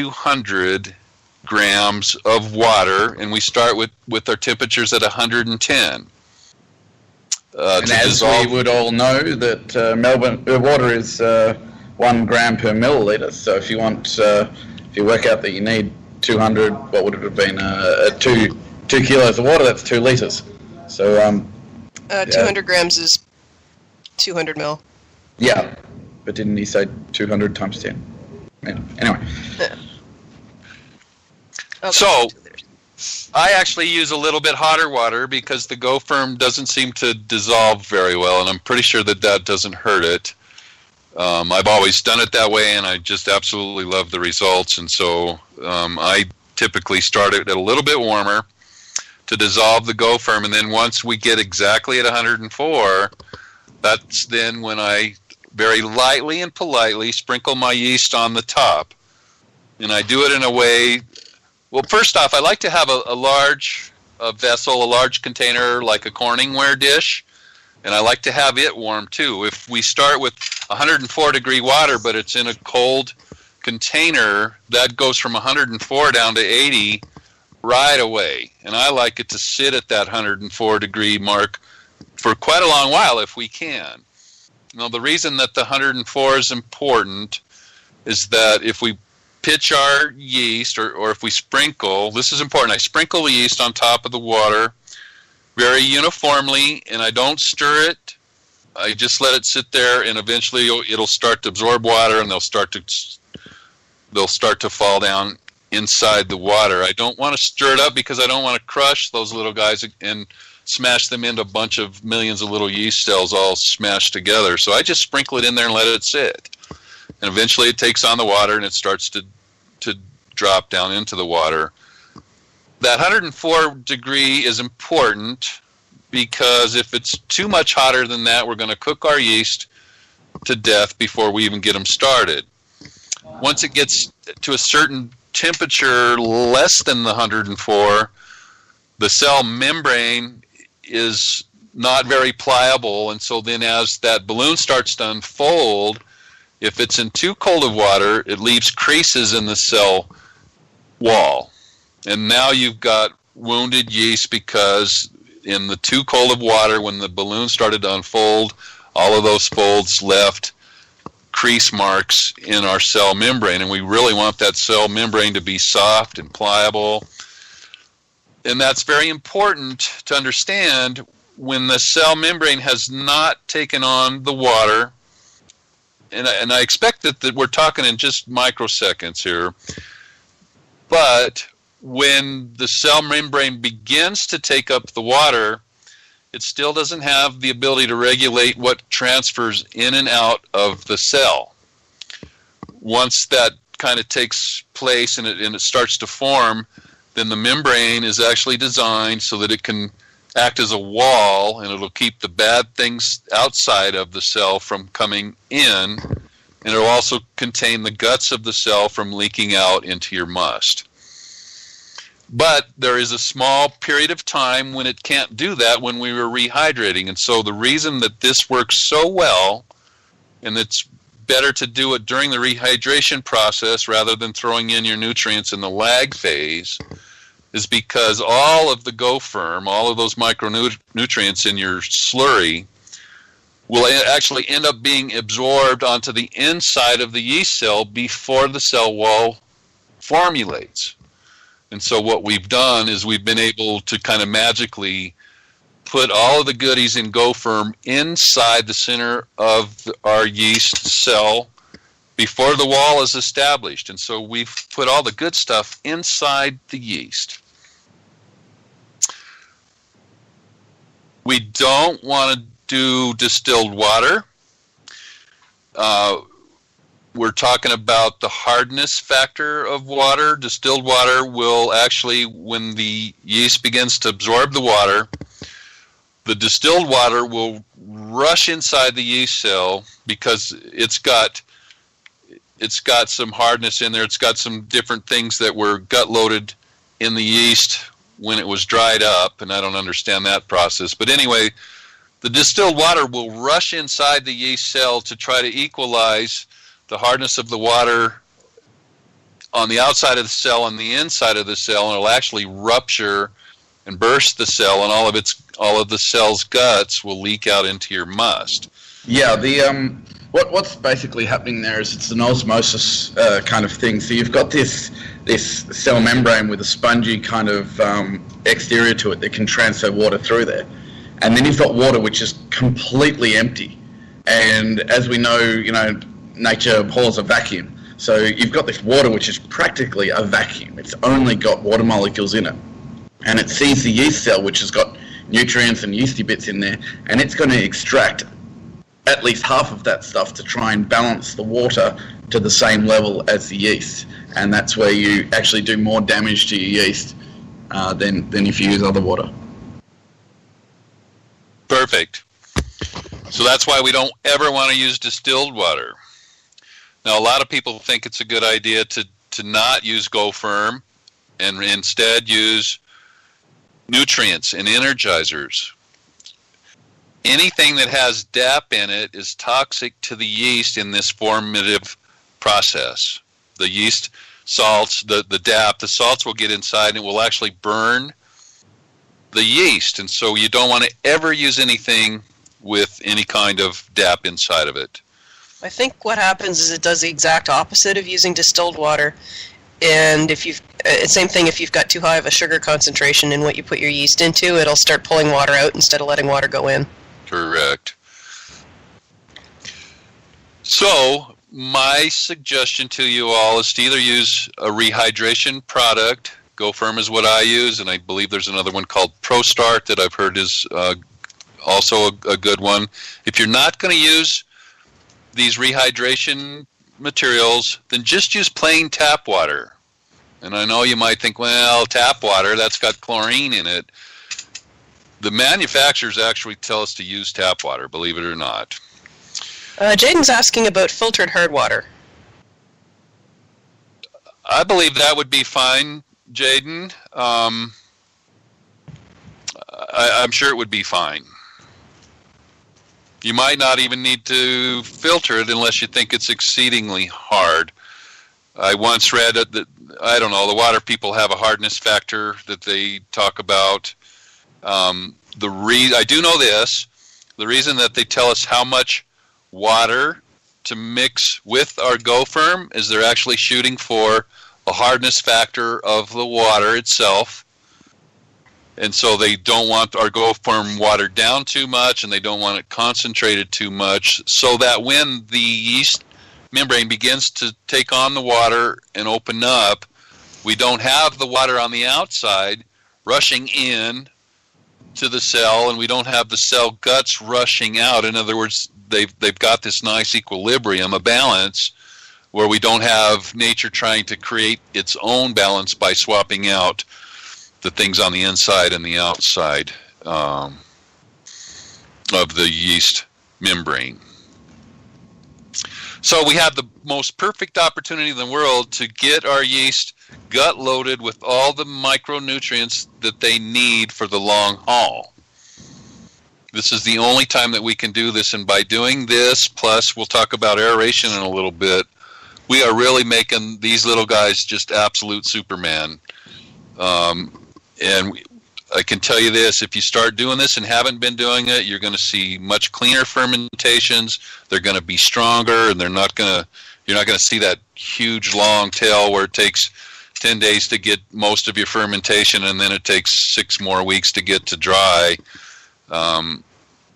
200 grams of water, and we start with our temperatures at 110. And as we would all know, that Melbourne water is 1 gram per milliliter. So if you work out that you need 200, what would it have been? 2 kilos of water. That's 2 liters. So 200 grams is 200 mil. Yeah, but didn't he say 200 times 10? Anyway. Yeah. Okay. So, I actually use a little bit hotter water because the GoFirm doesn't seem to dissolve very well, and I'm pretty sure that doesn't hurt it. I've always done it that way, and I just absolutely love the results, and so I typically start it at a little bit warmer to dissolve the GoFirm, and then once we get exactly at 104, that's then when I very lightly and politely sprinkle my yeast on the top. And I do it in a way, well, first off, I like to have a large vessel, a large container like a Corningware dish, and I like to have it warm too. If we start with 104 degree water, but it's in a cold container, that goes from 104 down to 80 right away. And I like it to sit at that 104 degree mark for quite a long while if we can. Now, the reason that the 104 is important is that if we pitch our yeast, or if we sprinkle, this is important, I sprinkle the yeast on top of the water very uniformly, and I don't stir it. I just let it sit there, and eventually it'll start to absorb water, and they'll start to fall down inside the water. I don't want to stir it up because I don't want to crush those little guys and smash them into a bunch of millions of little yeast cells all smashed together. So I just sprinkle it in there and let it sit. And eventually it takes on the water and it starts to drop down into the water. That 104 degree is important because if it's too much hotter than that, we're going to cook our yeast to death before we even get them started. Once it gets to a certain temperature less than the 104, the cell membrane is not very pliable, and so then as that balloon starts to unfold, if it's in too cold of water, it leaves creases in the cell wall. And now you've got wounded yeast because in the too cold of water, when the balloon started to unfold, all of those folds left crease marks in our cell membrane, and we really want that cell membrane to be soft and pliable. And that's very important to understand when the cell membrane has not taken on the water, and I expect that we're talking in just microseconds here, but when the cell membrane begins to take up the water, it still doesn't have the ability to regulate what transfers in and out of the cell. Once that kind of takes place and it starts to form, then the membrane is actually designed so that it can act as a wall, and it'll keep the bad things outside of the cell from coming in, and it'll also contain the guts of the cell from leaking out into your must. But there is a small period of time when it can't do that when we were rehydrating. And so the reason that this works so well, and it's better to do it during the rehydration process rather than throwing in your nutrients in the lag phase, is because all of the GoFirm, all of those micronutrients in your slurry, will actually end up being absorbed onto the inside of the yeast cell before the cell wall formulates. And so what we've done is we've been able to kind of magically put all of the goodies in GoFirm inside the center of our yeast cell before the wall is established. And so we've put all the good stuff inside the yeast. We don't want to do distilled water. We're talking about the hardness factor of water. Distilled water will actually, when the yeast begins to absorb the water, the distilled water will rush inside the yeast cell because it's got some hardness in there. It's got some different things that were gut-loaded in the yeast when it was dried up, and I don't understand that process. But anyway, the distilled water will rush inside the yeast cell to try to equalize the hardness of the water on the outside of the cell and the inside of the cell, and it'll actually rupture and burst the cell, and all of the cell's guts will leak out into your must. Yeah, what's basically happening there is it's an osmosis kind of thing. So you've got this cell membrane with a spongy kind of exterior to it that can transfer water through there, and then you've got water which is completely empty. And as we know, nature abhors a vacuum. So you've got this water which is practically a vacuum. It's only got water molecules in it. And it sees the yeast cell, which has got nutrients and yeasty bits in there, and it's going to extract at least half of that stuff to try and balance the water to the same level as the yeast. And that's where you actually do more damage to your yeast than if you use other water. Perfect. So that's why we don't ever want to use distilled water. Now, a lot of people think it's a good idea to not use GoFirm and instead use nutrients and energizers. Anything that has DAP in it is toxic to the yeast in this formative process. The yeast salts, the DAP, the salts will get inside and it will actually burn the yeast. And so you don't want to ever use anything with any kind of DAP inside of it. I think what happens is it does the exact opposite of using distilled water. And same thing, if you've got too high of a sugar concentration in what you put your yeast into, it'll start pulling water out instead of letting water go in. Correct. So, my suggestion to you all is to either use a rehydration product. GoFirm is what I use, and I believe there's another one called ProStart that I've heard is also a good one. If you're not going to use these rehydration materials, then just use plain tap water. And I know you might think, well, tap water, that's got chlorine in it. The manufacturers actually tell us to use tap water, believe it or not. Jaden's asking about filtered hard water. I believe that would be fine, Jaden. I'm sure it would be fine. You might not even need to filter it unless you think it's exceedingly hard. I once read that, the water people have a hardness factor that they talk about. I do know this. The reason that they tell us how much water to mix with our GoFirm is they're actually shooting for a hardness factor of the water itself. And so they don't want our GoFirm watered down too much, and they don't want it concentrated too much, so that when the yeast membrane begins to take on the water and open up, we don't have the water on the outside rushing in to the cell, and we don't have the cell guts rushing out. In other words, they've got this nice equilibrium, a balance, where we don't have nature trying to create its own balance by swapping out the things on the inside and the outside of the yeast membrane. So we have the most perfect opportunity in the world to get our yeast gut loaded with all the micronutrients that they need for the long haul. This is the only time that we can do this, and by doing this, plus we'll talk about aeration in a little bit, we are really making these little guys just absolute Superman. And I can tell you this, if you start doing this and haven't been doing it, you're going to see much cleaner fermentations. They're going to be stronger, and you're not going to see that huge long tail where it takes 10 days to get most of your fermentation, and then it takes 6 more weeks to get to dry.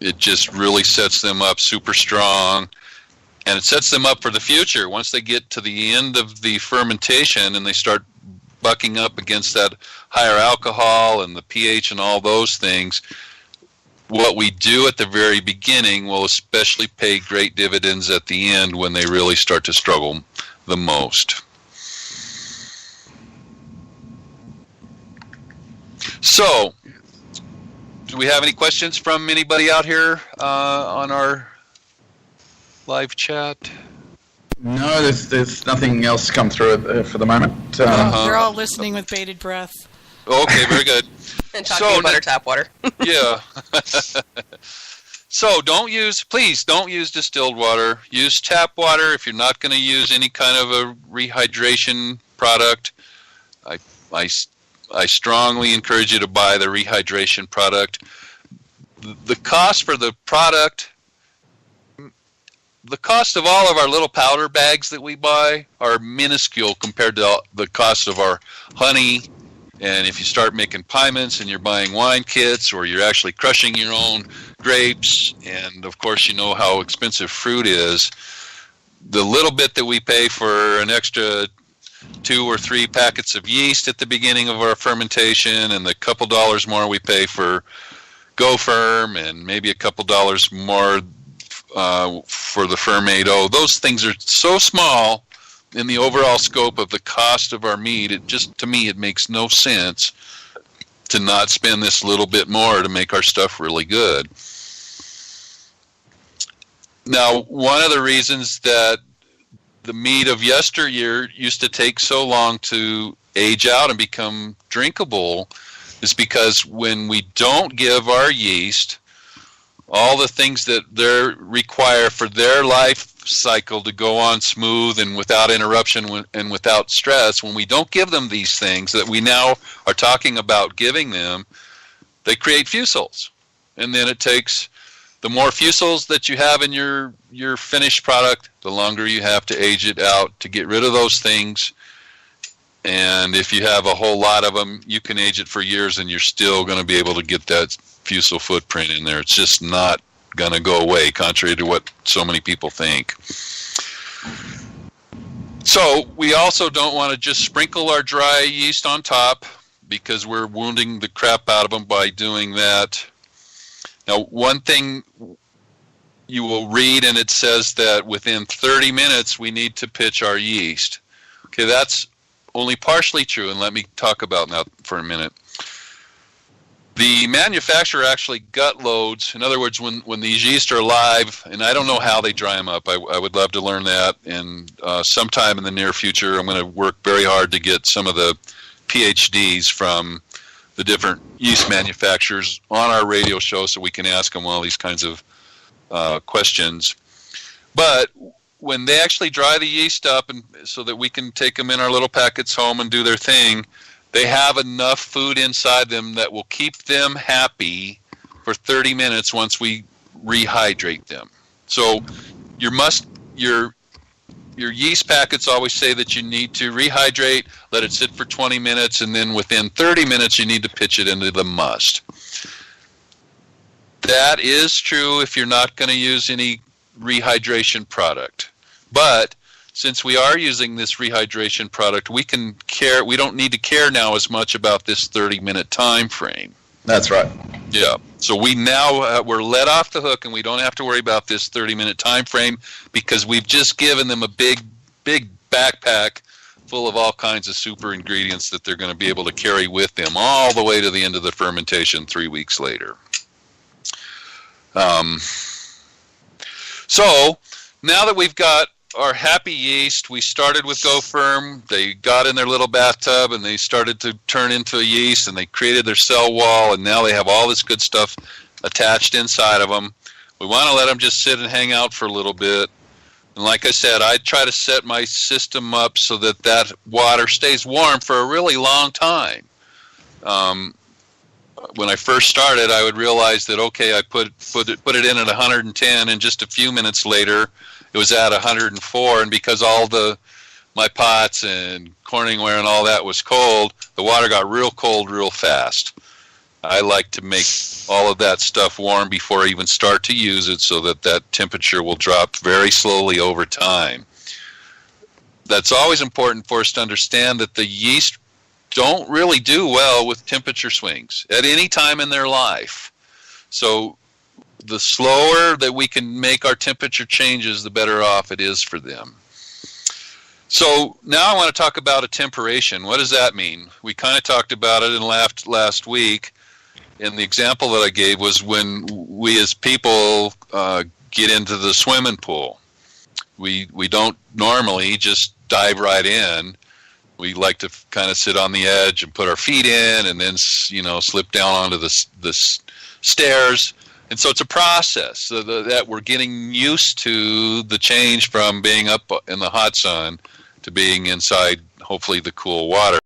It just really sets them up super strong, and it sets them up for the future. Once they get to the end of the fermentation and they start bucking up against that higher alcohol and the pH and all those things, what we do at the very beginning will especially pay great dividends at the end when they really start to struggle the most. So, do we have any questions from anybody out here on our live chat? No, there's nothing else come through for the moment. They're all listening with bated breath. Okay, very good. And talking about our tap water. Yeah. So please don't use distilled water. Use tap water if you're not going to use any kind of a rehydration product, I strongly encourage you to buy the rehydration product. The cost for the product, the cost of all of our little powder bags that we buy are minuscule compared to the cost of our honey. And if you start making piments and you're buying wine kits, or you're actually crushing your own grapes, and of course you know how expensive fruit is, the little bit that we pay for an extra 2 or 3 packets of yeast at the beginning of our fermentation, and the couple dollars more we pay for Go Firm, and maybe a couple dollars more for the Fermado, those things are so small in the overall scope of the cost of our mead. To me, it makes no sense to not spend this little bit more to make our stuff really good. Now, one of the reasons that the mead of yesteryear used to take so long to age out and become drinkable is because when we don't give our yeast all the things that they require for their life cycle to go on smooth and without interruption and without stress, when we don't give them these things that we now are talking about giving them, they create fusels. And then it takes, the more fusels that you have in your finished product, the longer you have to age it out to get rid of those things. And if you have a whole lot of them, you can age it for years and you're still going to be able to get that fusel footprint in there. It's just not going to go away, contrary to what so many people think. So we also don't want to just sprinkle our dry yeast on top, because we're wounding the crap out of them by doing that. Now, one thing you will read, and it says that within 30 minutes we need to pitch our yeast. Okay, that's only partially true, and let me talk about that for a minute. The manufacturer actually gut loads. In other words, when these yeast are alive, and I don't know how they dry them up. I would love to learn that, and sometime in the near future I'm going to work very hard to get some of the PhDs from the different yeast manufacturers on our radio show so we can ask them all these kinds of questions. But when they actually dry the yeast up and so that we can take them in our little packets home and do their thing, they have enough food inside them that will keep them happy for 30 minutes once we rehydrate them. So your yeast packets always say that you need to rehydrate, let it sit for 20 minutes, and then within 30 minutes you need to pitch it into the must. That is true if you're not going to use any rehydration product. But since we are using this rehydration product, we don't need to care now as much about this 30-minute time frame. That's right. Yeah. So we now we're let off the hook, and we don't have to worry about this 30-minute time frame, because we've just given them a big backpack full of all kinds of super ingredients that they're going to be able to carry with them all the way to the end of the fermentation 3 weeks later. So now that we've got our happy yeast, we started with Go Firm. They got in their little bathtub and they started to turn into a yeast, and they created their cell wall, and now they have all this good stuff attached inside of them. We want to let them just sit and hang out for a little bit. And like I said, I try to set my system up so that that water stays warm for a really long time. When I first started, I would realize that, okay, I put it in at 110, and just a few minutes later, it was at 104, and because my pots and corningware and all that was cold, the water got real cold real fast. I like to make all of that stuff warm before I even start to use it, so that that temperature will drop very slowly over time. That's always important for us to understand, that the yeast don't really do well with temperature swings at any time in their life. So the slower that we can make our temperature changes, the better off it is for them. So now I want to talk about attemperation. What does that mean? We kind of talked about it in last week, and the example that I gave was when we as people get into the swimming pool. We don't normally just dive right in. We like to kind of sit on the edge and put our feet in, and then slip down onto the stairs. And so it's a process that we're getting used to the change from being up in the hot sun to being inside, hopefully, the cool water.